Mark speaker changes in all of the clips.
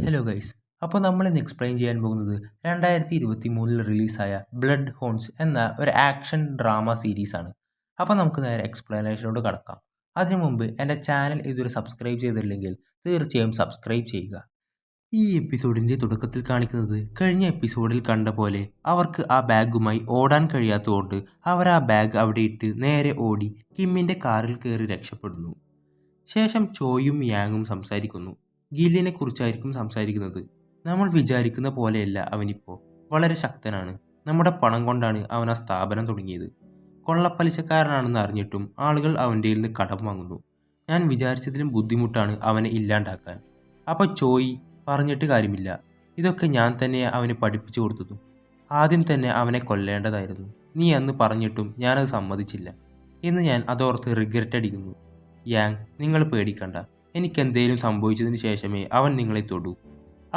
Speaker 1: Hello guys. അപ്പോൾ നമ്മളിന്ന് explain ചെയ്യാൻ പോകുന്നത് 2023 റിലീസായ ബ്ലഡ് ഹോൺസ് എന്ന ഒരു ആക്ഷൻ ഡ്രാമ സീരീസാണ്. അപ്പോൾ നമുക്ക് നേരെ എക്സ്പ്ലനേഷനോട് കടക്കാം. അതിനു മുമ്പ് എൻ്റെ ചാനൽ ഇതുവരെ സബ്സ്ക്രൈബ് ചെയ്തിട്ടില്ലെങ്കിൽ തീർച്ചയായും സബ്സ്ക്രൈബ് ചെയ്യുക. ഈ എപ്പിസോഡിൻ്റെ തുടക്കത്തിൽ കാണിക്കുന്നത് കഴിഞ്ഞ എപ്പിസോഡിൽ കണ്ട പോലെ അവർക്ക് ആ ബാഗുമായി ഓടാൻ കഴിയാത്തതുകൊണ്ട് അവർ ആ ബാഗ് അവിടെ ഇട്ട് നേരെ ഓടി കിമ്മിൻ്റെ കാറിൽ കയറി രക്ഷപ്പെടുന്നു. ശേഷം ചോയും യാങ്ങും സംസാരിക്കുന്നു. ഗില്ലിനെ കുറിച്ചായിരിക്കും സംസാരിക്കുന്നത്. നമ്മൾ വിചാരിക്കുന്ന പോലെയല്ല അവനിപ്പോൾ. വളരെ ശക്തനാണ്. നമ്മുടെ പണം കൊണ്ടാണ് അവൻ ആ സ്ഥാപനം തുടങ്ങിയത്. കൊള്ളപ്പലിശക്കാരനാണെന്ന് അറിഞ്ഞിട്ടും ആളുകൾ അവൻ്റെ നിന്ന് കടം വാങ്ങുന്നു. ഞാൻ വിചാരിച്ചതിലും ബുദ്ധിമുട്ടാണ് അവനെ ഇല്ലാണ്ടാക്കാൻ. അപ്പോൾ ചോയ് പറഞ്ഞിട്ട് കാര്യമില്ല. ഇതൊക്കെ ഞാൻ തന്നെ അവന് പഠിപ്പിച്ചു കൊടുത്തതും. ആദ്യം തന്നെ അവനെ കൊല്ലേണ്ടതായിരുന്നു. നീ അന്ന് പറഞ്ഞിട്ടും ഞാനത് സമ്മതിച്ചില്ല. ഇന്ന് ഞാൻ അതോർത്ത് റിഗ്രറ്റ് അടിക്കുന്നു. യാങ്, നിങ്ങൾ പേടിക്കണ്ട. എനിക്കെന്തേലും സംഭവിച്ചതിന് ശേഷമേ അവൻ നിങ്ങളെ തൊടൂ.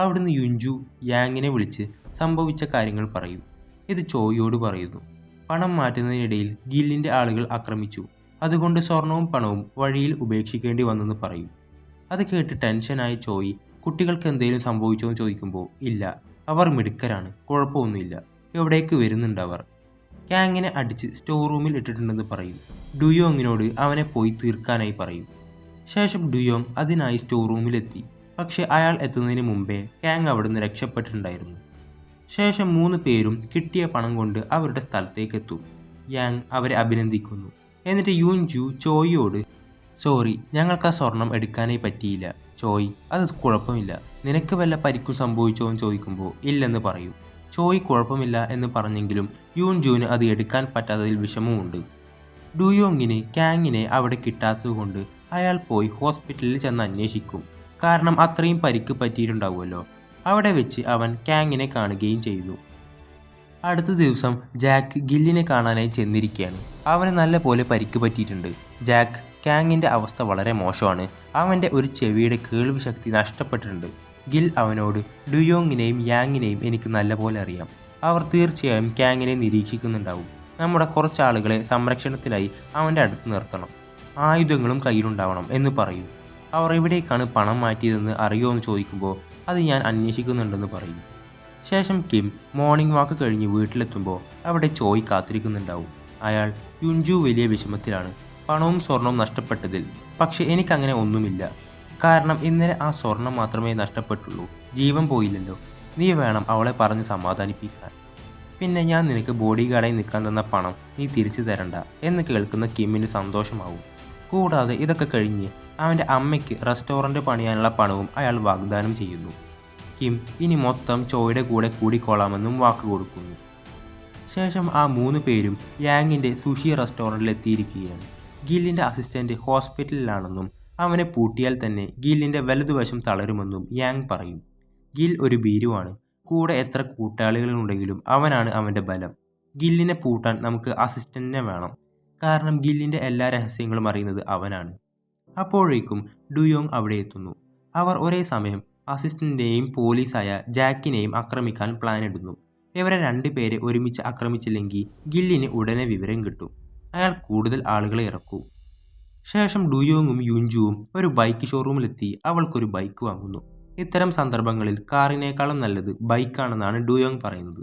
Speaker 1: അവിടുന്ന് യുഞ്ചു യാങ്ങിനെ വിളിച്ച് സംഭവിച്ച കാര്യങ്ങൾ പറയും. ഇത് ചോയിയോട് പറയുന്നു. പണം മാറ്റുന്നതിനിടയിൽ ഗില്ലിൻ്റെ ആളുകൾ ആക്രമിച്ചു. അതുകൊണ്ട് സ്വർണവും പണവും വഴിയിൽ ഉപേക്ഷിക്കേണ്ടി വന്നെന്ന് പറയും. അത് കേട്ട് ടെൻഷനായ ചോയി കുട്ടികൾക്ക് എന്തെങ്കിലും സംഭവിച്ചോ എന്ന് ചോദിക്കുമ്പോൾ ഇല്ല, അവർ മിടുക്കരാണ്, കുഴപ്പമൊന്നുമില്ല, എവിടേക്ക് വരുന്നുണ്ട് അവർ. കാങ്ങിനെ അടിച്ച് സ്റ്റോർ റൂമിൽ ഇട്ടിട്ടുണ്ടെന്ന് പറയും. ഡുയോങ്ങിനോട് അവനെ പോയി തീർക്കാനായി പറയും. ശേഷം ഡുയോങ് അതിനായി സ്റ്റോർ റൂമിലെത്തി. പക്ഷെ അയാൾ എത്തുന്നതിന് മുമ്പേ കാങ് അവിടുന്ന് രക്ഷപ്പെട്ടിട്ടുണ്ടായിരുന്നു. ശേഷം 3 പേരും കിട്ടിയ പണം കൊണ്ട് അവരുടെ സ്ഥലത്തേക്ക് എത്തും. യാങ് അവരെ അഭിനന്ദിക്കുന്നു. എന്നിട്ട് യുൻജു ചോയിയോട് സോറി, ഞങ്ങൾക്ക് ആ സ്വർണം എടുക്കാനായി പറ്റിയില്ല. ചോയ്, അത് കുഴപ്പമില്ല, നിനക്ക് വല്ല പരിക്കും സംഭവിച്ചോ എന്ന് ചോദിക്കുമ്പോൾ ഇല്ലെന്ന് പറയും. ചോയ് കുഴപ്പമില്ല എന്ന് പറഞ്ഞെങ്കിലും യുൻജുവിന് അത് എടുക്കാൻ പറ്റാത്തതിൽ വിഷമമുണ്ട്. ഡുയോങ്ങിന് കാങ്ങിനെ അവിടെ കിട്ടാത്തതുകൊണ്ട് അയാൾ പോയി ഹോസ്പിറ്റലിൽ ചെന്ന് അന്വേഷിക്കും. കാരണം അത്രയും പരിക്ക് പറ്റിയിട്ടുണ്ടാവുമല്ലോ. അവിടെ വെച്ച് അവൻ കാങ്ങിനെ കാണുകയും ചെയ്യുന്നു. അടുത്ത ദിവസം ജാക്ക് ഗില്ലിനെ കാണാനായി ചെന്നിരിക്കുകയാണ്. അവന് നല്ല പോലെ പരിക്ക് പറ്റിയിട്ടുണ്ട്. ജാക്ക്, കാങ്ങിൻ്റെ അവസ്ഥ വളരെ മോശമാണ്. അവൻ്റെ ഒരു ചെവിയുടെ കേൾവി ശക്തി നഷ്ടപ്പെട്ടിട്ടുണ്ട്. ഗിൽ അവനോട് ഡുയോങ്ങിനെയും യാങ്ങിനെയും എനിക്ക് നല്ലപോലെ അറിയാം. അവർ തീർച്ചയായും കാങ്ങിനെ നിരീക്ഷിക്കുന്നുണ്ടാവും. നമ്മുടെ കുറച്ചാളുകളെ സംരക്ഷണത്തിനായി അവൻ്റെ അടുത്ത് നിർത്തണം. ആയുധങ്ങളും കയ്യിലുണ്ടാവണം എന്ന് പറയും. അവർ എവിടേക്കാണ് പണം മാറ്റിയതെന്ന് അറിയുമോ എന്ന് ചോദിക്കുമ്പോൾ അത് ഞാൻ അന്വേഷിക്കുന്നുണ്ടെന്ന് പറയും. ശേഷം കിം മോർണിംഗ് വാക്ക് കഴിഞ്ഞ് വീട്ടിലെത്തുമ്പോൾ അവിടെ ചോയ് കാത്തിരിക്കുന്നുണ്ടാവും. അയാൾ യുൻജു വലിയ വിഷമത്തിലാണ്, പണവും സ്വർണവും നഷ്ടപ്പെട്ടതിൽ. പക്ഷെ എനിക്കങ്ങനെ ഒന്നുമില്ല. കാരണം ഇന്നലെ ആ സ്വർണം മാത്രമേ നഷ്ടപ്പെട്ടുള്ളൂ, ജീവൻ പോയില്ലല്ലോ. നീ വേണം അവളെ പറഞ്ഞ് സമാധാനിപ്പിക്കാൻ. പിന്നെ ഞാൻ നിനക്ക് ബോഡി ഗാർഡായി നിൽക്കാൻ തന്ന പണം നീ തിരിച്ചു തരണ്ട എന്ന് കേൾക്കുന്ന കിമ്മിന് സന്തോഷമാവും. കൂടാതെ ഇതൊക്കെ കഴിഞ്ഞ് അവൻ്റെ അമ്മയ്ക്ക് റെസ്റ്റോറൻറ്റ് പണിയാനുള്ള പണവും അയാൾ വാഗ്ദാനം ചെയ്യുന്നു. കിം ഇനി മൊത്തം ചോയുടെ കൂടെ കൂടിക്കോളാമെന്നും വാക്ക് കൊടുക്കുന്നു. ശേഷം ആ 3 പേരും യാങ്ങിൻ്റെ സുഷി റെസ്റ്റോറൻറ്റിൽ എത്തിയിരിക്കുകയാണ്. ഗില്ലിൻ്റെ അസിസ്റ്റൻ്റ് ഹോസ്പിറ്റലിലാണെന്നും അവനെ പൂട്ടിയാൽ തന്നെ ഗില്ലിൻ്റെ വലതുവശം തളരുമെന്നും യാങ് പറയും. ഗിൽ ഒരു ഭീരുവാണ്. കൂടെ എത്ര കൂട്ടാളികളുണ്ടെങ്കിലും അവനാണ് അവൻ്റെ ബലം. ഗില്ലിനെ പൂട്ടാൻ നമുക്ക് അസിസ്റ്റൻറ്റിനെ വേണം. കാരണം ഗില്ലിൻ്റെ എല്ലാ രഹസ്യങ്ങളും അറിയുന്നത് അവനാണ്. അപ്പോഴേക്കും ഡുയോങ് അവിടെ എത്തുന്നു. അവർ ഒരേ സമയം അസിസ്റ്റൻറ്റിനെയും പോലീസായ ജാക്കിനെയും ആക്രമിക്കാൻ പ്ലാൻ ഇടുന്നു. ഇവരെ 2 പേരെ ഒരുമിച്ച് ആക്രമിച്ചില്ലെങ്കിൽ ഗില്ലിന് ഉടനെ വിവരം കിട്ടും. അയാൾ കൂടുതൽ ആളുകളെ ഇറക്കും. ശേഷം ഡുയോങ്ങും യുൻജുവും ഒരു ബൈക്ക് ഷോറൂമിലെത്തി അവൾക്കൊരു ബൈക്ക് വാങ്ങുന്നു. ഇത്തരം സന്ദർഭങ്ങളിൽ കാറിനേക്കാളും നല്ലത് ബൈക്കാണെന്നാണ് ഡുയോങ് പറയുന്നത്.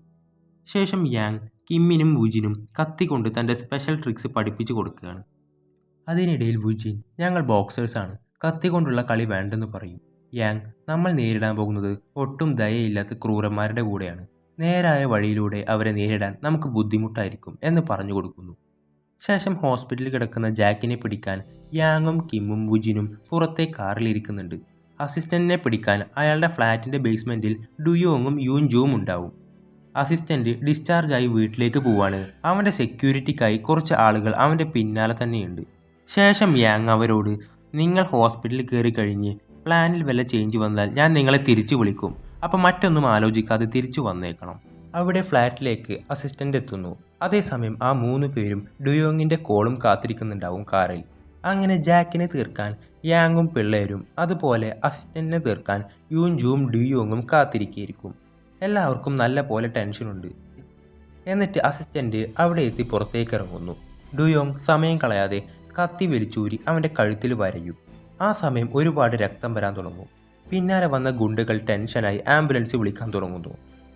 Speaker 1: ശേഷം യാങ് കിമ്മിനും വുജിനും കത്തിക്കൊണ്ട് തൻ്റെ സ്പെഷ്യൽ ട്രിക്സ് പഠിപ്പിച്ചു കൊടുക്കുകയാണ്. അതിനിടയിൽ വുജിൻ, ഞങ്ങൾ ബോക്സേഴ്സാണ്, കത്തി കൊണ്ടുള്ള കളി വേണ്ടെന്ന് പറയും. യാങ്, നമ്മൾ നേരിടാൻ പോകുന്നത് ഒട്ടും ദയയില്ലാത്ത ക്രൂരന്മാരുടെ കൂടെയാണ്. നേരായ വഴിയിലൂടെ അവരെ നേരിടാൻ നമുക്ക് ബുദ്ധിമുട്ടായിരിക്കും എന്ന് പറഞ്ഞു കൊടുക്കുന്നു. ശേഷം ഹോസ്പിറ്റലിൽ കിടക്കുന്ന ജാക്കിനെ പിടിക്കാൻ യാങ്ങും കിമ്മും വുജിനും പുറത്തെ കാറിലിരിക്കുന്നുണ്ട്. അസിസ്റ്റൻറ്റിനെ പിടിക്കാൻ അയാളുടെ ഫ്ലാറ്റിൻ്റെ ബേസ്മെൻറ്റിൽ ഡുയോങ്ങും യുൻജുവും ഉണ്ടാവും. അസിസ്റ്റൻറ്റ് ഡിസ്ചാർജായി വീട്ടിലേക്ക് പോവാണ്. അവൻ്റെ സെക്യൂരിറ്റിക്കായി കുറച്ച് ആളുകൾ അവൻ്റെ പിന്നാലെ തന്നെയുണ്ട്. ശേഷം യാങ് അവരോട്, നിങ്ങൾ ഹോസ്പിറ്റലിൽ കയറി കഴിഞ്ഞ് പ്ലാനിൽ വല്ല ചേഞ്ച് വന്നാൽ ഞാൻ നിങ്ങളെ തിരിച്ചു വിളിക്കും. അപ്പോൾ മറ്റൊന്നും ആലോചിക്കാതെ തിരിച്ചു വന്നേക്കണം. അവിടെ ഫ്ലാറ്റിലേക്ക് അസിസ്റ്റൻ്റ് എത്തുന്നു. അതേസമയം ആ 3 പേരും ഡുയോങ്ങിൻ്റെ കോളും കാത്തിരിക്കുന്നുണ്ടാവും കാറിൽ. അങ്ങനെ ജാക്കിനെ തീർക്കാൻ യാങ്ങും പിള്ളേരും അതുപോലെ അസിസ്റ്റൻറ്റിനെ തീർക്കാൻ യുൻജുവും ഡുയോങ്ങും കാത്തിരിക്കുകയായിരിക്കും. എല്ലാവർക്കും നല്ല പോലെ ടെൻഷനുണ്ട്. എന്നിട്ട് അസിസ്റ്റൻ്റ് അവിടെ എത്തി പുറത്തേക്ക് ഇറങ്ങുന്നു. ഡുയോങ് സമയം കളയാതെ കത്തി വലിച്ചൂരി അവൻ്റെ കഴുത്തിൽ വരയും. ആ സമയം ഒരുപാട് രക്തം വരാൻ തുടങ്ങും. പിന്നാലെ വന്ന ഗുണ്ടകൾ ടെൻഷനായി ആംബുലൻസ് വിളിക്കാൻ തുടങ്ങുന്നു.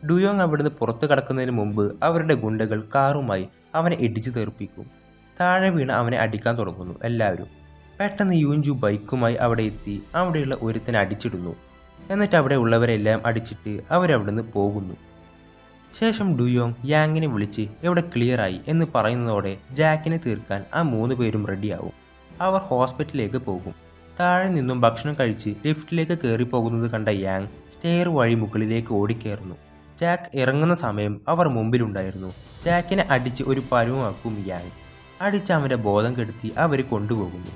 Speaker 1: ഡുയോങ് അവിടുന്ന് പുറത്തു കടക്കുന്നതിന് മുമ്പ് അവരുടെ ഗുണ്ടകൾ കാറുമായി അവനെ ഇടിച്ചു തെറിപ്പിക്കും. താഴെ വീണ് അവനെ അടിക്കാൻ തുടങ്ങുന്നു എല്ലാവരും. പെട്ടെന്ന് യൂൻജു ബൈക്കുമായി അവിടെ എത്തി അവിടെയുള്ള ഒരുത്തനെ അടിച്ചിടുന്നു. എന്നിട്ട് അവിടെ ഉള്ളവരെല്ലാം അടിച്ചിട്ട് അവരവിടുന്ന് പോകുന്നു. ശേഷം ഡുയോങ് യാങ്ങിനെ വിളിച്ച് ഇവിടെ ക്ലിയറായി എന്ന് പറയുന്നതോടെ ജാക്കിനെ തീർക്കാൻ ആ 3 പേരും റെഡിയാവും. അവർ ഹോസ്പിറ്റലിലേക്ക് പോകും. താഴെ നിന്നും ഭക്ഷണം കഴിച്ച് ലിഫ്റ്റിലേക്ക് കയറിപ്പോകുന്നത് കണ്ട യാങ് സ്റ്റെയർ വഴി മുകളിലേക്ക് ഓടിക്കയറുന്നു. ജാക്ക് ഇറങ്ങുന്ന സമയം അവർ മുമ്പിലുണ്ടായിരുന്നു. ജാക്കിനെ അടിച്ച് ഒരു പരുവമാക്കും യാങ്. അടിച്ച് അവൻ്റെ ബോധം കെടുത്തി അവർ കൊണ്ടുപോകുന്നു.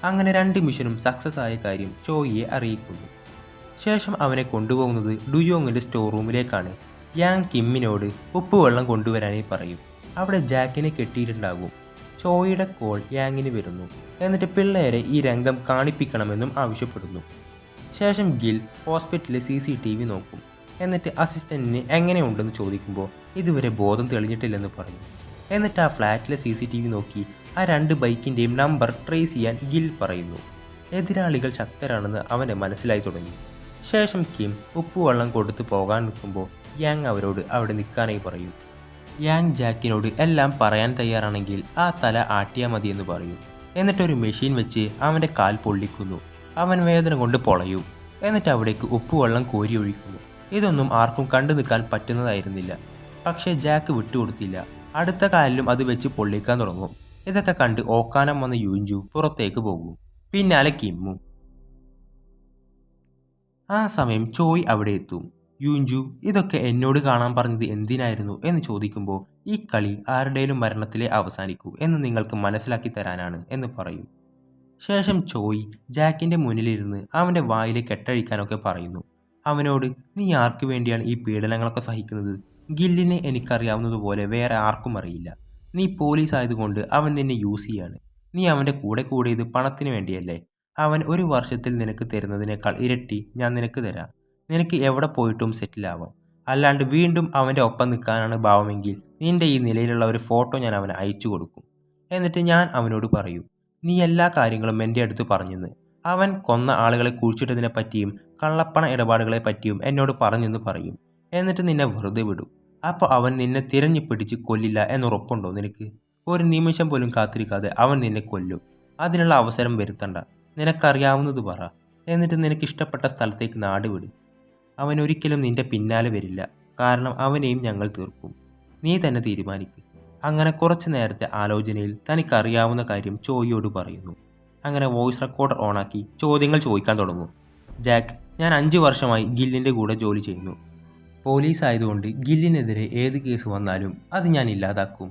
Speaker 1: അങ്ങനെ 2 മിഷനും സക്സസ് ആയ കാര്യം ചോയിയെ അറിയിക്കുന്നു. ശേഷം അവനെ കൊണ്ടുപോകുന്നത് ഡുയോങ്ങിൻ്റെ സ്റ്റോർ റൂമിലേക്കാണ്. യാങ് കിമ്മിനോട് ഉപ്പുവെള്ളം കൊണ്ടുവരാനായി പറയും. അവിടെ ജാക്കിനെ കെട്ടിയിട്ടുണ്ടാകും. ചോയിയുടെ കോൾ യാങ്ങിന് വരുന്നു. എന്നിട്ട് പിള്ളേരെ ഈ രംഗം കാണിപ്പിക്കണമെന്നും ആവശ്യപ്പെടുന്നു. ശേഷം ഗിൽ ഹോസ്പിറ്റലിലെ CCTV നോക്കും. എന്നിട്ട് അസിസ്റ്റൻറ്റിന് എങ്ങനെയുണ്ടെന്ന് ചോദിക്കുമ്പോൾ ഇതുവരെ ബോധം തെളിഞ്ഞിട്ടില്ലെന്ന് പറയും. എന്നിട്ട് ആ ഫ്ലാറ്റിലെ CCTV നോക്കി ആ 2 ബൈക്കിൻ്റെയും നമ്പർ ട്രേസ് ചെയ്യാൻ ഗിൽ പറയുന്നു. എതിരാളികൾ ശക്തരാണെന്ന് അവനെ മനസ്സിലായി തുടങ്ങി. ശേഷം കിം ഉപ്പുവെള്ളം കൊടുത്ത് പോകാൻ നിൽക്കുമ്പോൾ യാങ് അവരോട് അവിടെ നിൽക്കാനായി പറയും. യാങ് ജാക്കിനോട് എല്ലാം പറയാൻ തയ്യാറാണെങ്കിൽ ആ തല ആട്ടിയാൽ മതിയെന്ന് പറയും. എന്നിട്ടൊരു മെഷീൻ വെച്ച് അവൻ്റെ കാൽ പൊള്ളിക്കുന്നു. അവൻ വേദന കൊണ്ട് പൊളയും. എന്നിട്ട് അവിടേക്ക് ഉപ്പുവെള്ളം കോരി ഒഴിക്കുന്നു. ഇതൊന്നും ആർക്കും കണ്ടു നിൽക്കാൻ പറ്റുന്നതായിരുന്നില്ല. പക്ഷേ ജാക്ക് വിട്ടുകൊടുത്തില്ല. അടുത്ത കാലിലും അത് വെച്ച് പൊള്ളിക്കാൻ തുടങ്ങും. ഇതൊക്കെ കണ്ട് ഓക്കാനം വന്ന യൂൻജു പുറത്തേക്ക് പോകും. പിന്നാലെ കിമ്മും. ആ സമയം ചോയ് അവിടെ എത്തും. യൂൻജു ഇതൊക്കെ എന്നോട് കാണാൻ പറഞ്ഞത് എന്തിനായിരുന്നു എന്ന് ചോദിക്കുമ്പോൾ ഈ കളി ആരുടെയും മരണത്തിലേ അവസാനിക്കൂ എന്ന് നിങ്ങൾക്ക് മനസ്സിലാക്കി തരാനാണ് എന്ന് പറയും. ശേഷം ചോയ് ജാക്കിൻ്റെ മുന്നിലിരുന്ന് അവൻ്റെ വായിലെ കെട്ടഴിക്കാനൊക്കെ പറയുന്നു. അവനോട് നീ ആർക്കു വേണ്ടിയാണ് ഈ പീഡനങ്ങളൊക്കെ സഹിക്കുന്നത്? ഗില്ലിനെ എനിക്കറിയാവുന്നതുപോലെ വേറെ ആർക്കും അറിയില്ല. നീ പോലീസ് ആയതുകൊണ്ട് അവൻ നിന്നെ യൂസ് ചെയ്യാണ്. നീ അവൻ്റെ കൂടെ കൂടിയത് പണത്തിന് വേണ്ടിയല്ലേ? അവൻ 1 വർഷത്തിൽ നിനക്ക് തരുന്നതിനേക്കാൾ ഇരട്ടി ഞാൻ നിനക്ക് തരാം. നിനക്ക് എവിടെ പോയിട്ടും സെറ്റിലാവാം. അല്ലാണ്ട് വീണ്ടും അവൻ്റെ ഒപ്പം നിൽക്കാനാണ് ഭാവമെങ്കിൽ നിൻ്റെ ഈ നിലയിലുള്ള ഒരു ഫോട്ടോ ഞാൻ അവന് അയച്ചു കൊടുക്കും. എന്നിട്ട് ഞാൻ അവനോട് പറയും നീ എല്ലാ കാര്യങ്ങളും എൻ്റെ അടുത്ത് പറഞ്ഞെന്ന്. അവൻ കൊന്ന ആളുകളെ കുഴിച്ചിട്ടതിനെ പറ്റിയും കള്ളപ്പണ ഇടപാടുകളെ പറ്റിയും എന്നോട് പറഞ്ഞെന്ന് പറയും. എന്നിട്ട് നിന്നെ വെറുതെ വിടും. അപ്പോൾ അവൻ നിന്നെ തിരഞ്ഞു പിടിച്ച് കൊല്ലില്ല എന്നുറപ്പുണ്ടോ നിനക്ക്? ഒരു നിമിഷം പോലും കാത്തിരിക്കാതെ അവൻ നിന്നെ കൊല്ലും. അതിനുള്ള അവസരം വരുത്തണ്ട. നിനക്കറിയാവുന്നത് പറ. എന്നിട്ട് നിനക്കിഷ്ടപ്പെട്ട സ്ഥലത്തേക്ക് നാട് വിട്. അവൻ ഒരിക്കലും നിന്റെ പിന്നാലെ വരില്ല. കാരണം അവനെയും ഞങ്ങൾ തീർക്കും. നീ തന്നെ തീരുമാനിക്ക്. അങ്ങനെ കുറച്ച് നേരത്തെ ആലോചനയിൽ തനിക്കറിയാവുന്ന കാര്യം ചോയിയോട് പറയുന്നു. അങ്ങനെ വോയിസ് റെക്കോർഡർ ഓണാക്കി ചോദ്യങ്ങൾ ചോദിക്കാൻ തുടങ്ങും. ജാക്ക്, ഞാൻ 5 വർഷമായി ഗില്ലിൻ്റെ കൂടെ ജോലി ചെയ്യുന്നു. പോലീസ് ആയതുകൊണ്ട് ഗില്ലിനെതിരെ ഏത് കേസ് വന്നാലും അത് ഞാൻ ഇല്ലാതാക്കും.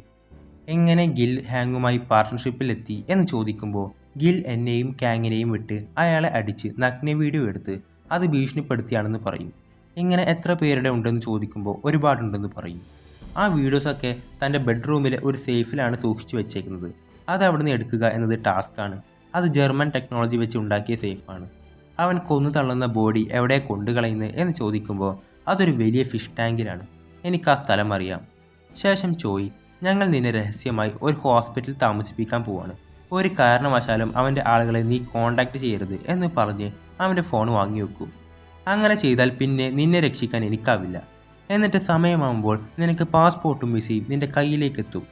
Speaker 1: എങ്ങനെ ഗിൽ ഹാങ്ങുമായി പാർട്ട്ണർഷിപ്പിലെത്തി എന്ന് ചോദിക്കുമ്പോൾ ഗിൽ എന്നെയും കാങ്ങിനെയും വിട്ട് അയാളെ അടിച്ച് നഗ്ന വീഡിയോ എടുത്ത് അത് ഭീഷണിപ്പെടുത്തിയാണെന്ന് പറയും. ഇങ്ങനെ എത്ര പേരുടെ ഉണ്ടെന്ന് ചോദിക്കുമ്പോൾ ഒരുപാടുണ്ടെന്ന് പറയും. ആ വീഡിയോസൊക്കെ തൻ്റെ ബെഡ്റൂമിലെ ഒരു സേഫിലാണ് സൂക്ഷിച്ചു വെച്ചേക്കുന്നത്. അത് അവിടുന്ന് എടുക്കുക എന്നത് ടാസ്ക്കാണ്. അത് ജർമ്മൻ ടെക്നോളജി വെച്ച് ഉണ്ടാക്കിയ സേഫാണ്. അവൻ കൊന്നു തള്ളുന്ന ബോഡി എവിടെ കൊണ്ടുകളയുന്നത് എന്ന് ചോദിക്കുമ്പോൾ അതൊരു വലിയ ഫിഷ് ടാങ്കിലാണ്. എനിക്ക് ആ സ്ഥലം അറിയാം. ശേഷം ചോയ്, ഞങ്ങൾ നിന്നെ രഹസ്യമായി ഒരു ഹോസ്പിറ്റലിൽ താമസിപ്പിക്കാൻ പോവാണ്. ഒരു കാരണവശാലും അവൻ്റെ ആളുകളെ നീ കോണ്ടാക്ട് ചെയ്യരുത് എന്ന് പറഞ്ഞ് അവൻ്റെ ഫോൺ വാങ്ങി വെക്കും. അങ്ങനെ ചെയ്താൽ പിന്നെ നിന്നെ രക്ഷിക്കാൻ എനിക്കാവില്ല. എന്നിട്ട് സമയമാകുമ്പോൾ നിനക്ക് പാസ്പോർട്ടും വിസയും നിന്റെ കയ്യിലേക്ക് എത്തും.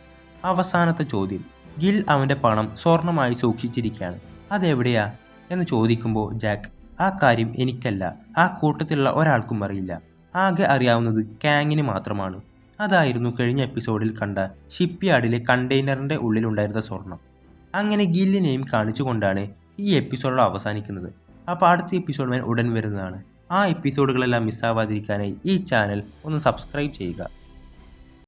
Speaker 1: അവസാനത്തെ ചോദ്യം, ഗിൽ അവൻ്റെ പണം സ്വർണമായി സൂക്ഷിച്ചിരിക്കുകയാണ്. അതെവിടെയാ എന്ന് ചോദിക്കുമ്പോൾ ജാക്ക്, ആ കാര്യം എനിക്കല്ല, ആ കൂട്ടത്തിലുള്ള ഒരാൾക്കും അറിയില്ല. ആകെ അറിയാവുന്നത് കാങ്ങിന് മാത്രമാണ്. അതായിരുന്നു കഴിഞ്ഞ എപ്പിസോഡിൽ കണ്ട ഷിപ്പ് യാർഡിലെ കണ്ടെയ്നറിൻ്റെ ഉള്ളിലുണ്ടായിരുന്ന സ്വർണം. അങ്ങനെ ഗില്ലിനെയും കാണിച്ചുകൊണ്ടാണ് ഈ എപ്പിസോഡ് അവസാനിക്കുന്നത്. അപ്പോൾ അടുത്ത എപ്പിസോഡ് ഉടൻ വരുന്നതാണ്. ആ എപ്പിസോഡുകളെല്ലാം മിസ്സാവാതിരിക്കാനായി ഈ ചാനൽ ഒന്ന് സബ്സ്ക്രൈബ് ചെയ്യുക.